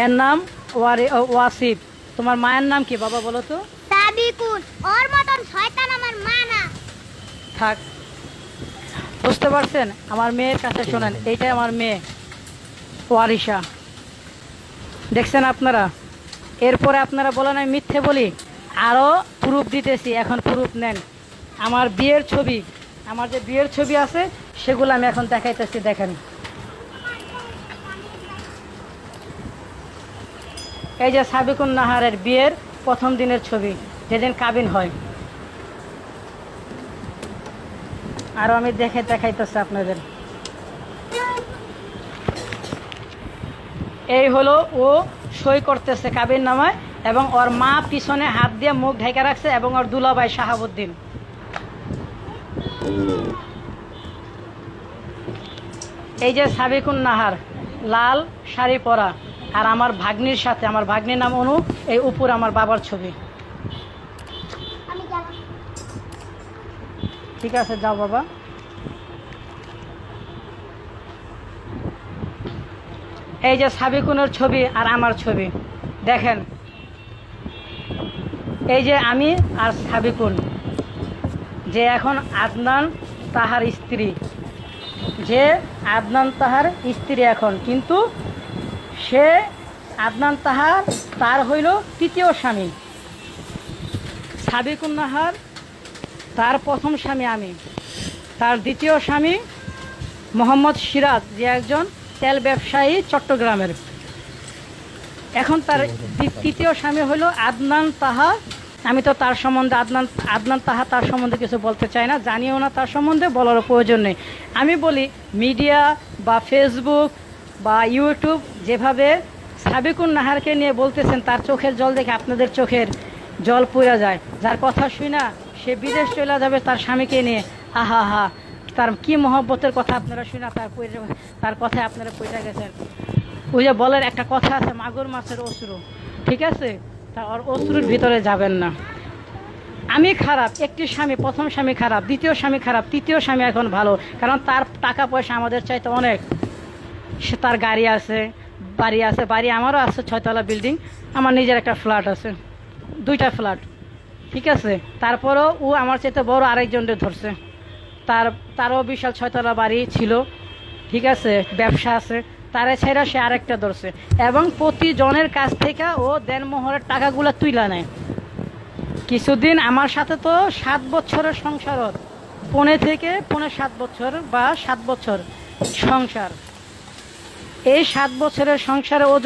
এর নাম ওয়াসিফ। তোমার মায়ের নাম কি বাবা বলো তো? সাবিকুন। ওর মতন শয়তান আমার মা না। থাক, বুঝতে পারছেন? আমার মেয়ের কাছে শোনেন, এইটাই আমার মেয়ে ওয়ারিশা। দেখছেন আপনারা? এরপরে আপনারা বলেন আমি মিথ্যে বলি, আরও প্রুফ দিতেছি, এখন প্রুফ নেন। আমার বিয়ের ছবি, আমার যে বিয়ের ছবি আছে সেগুলো আমি এখন দেখাইতেছি, দেখেন। এই যে সাবিকুন নাহারের বিয়ের প্রথম দিনের ছবি, যেদিন কাবিন হয়। আরও আমি দেখাইতেছি আপনাদের। এই হলো ও সই করতেছে কাবিন নামায়, এবং ওর মা পিছনে হাত দিয়ে মুখ ঢেকে রাখছে, এবং ওর দুলাভাই শাহাবুদ্দিন। এই যে সাবিকুন নাহার লাল শাড়ি পরা, আর আমার ভাগ্নির সাথে, আমার ভাগ্নির নাম অনু, এই উপর আমার বাবার ছবি। ঠিক আছে, যাও বাবা। এই যে সাবিকুনের ছবি আর আমার ছবি, দেখেন। এই যে আমি আর সাবিকুন, যে এখন আদনান তাহার স্ত্রী, যে আদনান তাহার স্ত্রী এখন, কিন্তু সে আদনান তার হইল তৃতীয় স্বামী। সাবিকুন নাহার তার প্রথম স্বামী আমি, তার দ্বিতীয় স্বামী মোহাম্মদ সিরাজ, যে একজন তেল ব্যবসায়ী চট্টগ্রামের। এখন তার তৃতীয় স্বামী হলো আদনান তাহা। আমি তো তার সম্বন্ধে আদনান তাহা তার সম্বন্ধে কিছু বলতে চাই না, জানিও না তার সম্বন্ধে, বলারও প্রয়োজন নেই। আমি বলি, মিডিয়া বা ফেসবুক বা ইউটিউব যেভাবে সাবিকুন নাহারকে নিয়ে বলতেছেন, তার চোখের জল দেখে আপনাদের চোখের জল পড়ে যায়। যার কথা শুই না সে বিদেশ চলে যাবে তার স্বামীকে নিয়ে, আহা হা, তার কি মহব্বতের কথা আপনারা শুই না, তার কথায় আপনারা পড়ে গেছেন। ওই যে বলার একটা কথা আছে, মাগুর মাছের অশ্রু, ঠিক আছে? তা ওর অশ্রুর ভিতরে যাবেন না। আমি খারাপ, একটি স্বামী, প্রথম স্বামী খারাপ, দ্বিতীয় স্বামী খারাপ, তৃতীয় স্বামী এখন ভালো, কারণ তার টাকা পয়সা আমাদের চাইতে অনেক। সে তার গাড়ি আছে, বাড়ি আছে, বাড়ি আমারও আছে, 6তলা বিল্ডিং, আমার নিজের একটা ফ্ল্যাট আছে, 2টা ফ্ল্যাট, ঠিক আছে? তারপরেও ও আমার চাইতে বড় আরেকজনকে ধরছে, তারও বিশাল 6তলা বাড়ি ছিল, ঠিক আছে, ব্যবসা আছে, তারে ছেড়া সে আরেকটা ধরছে, এবং প্রতিজনের কাছ থেকে ও দেনমোহরের টাকাগুলো তুইলা নেয়। কিছুদিন আমার সাথে তো 7 বছরের সংসার, 5.5 বছর বা 7 বছর সংসার। এই 7 বছরের সংসারে ও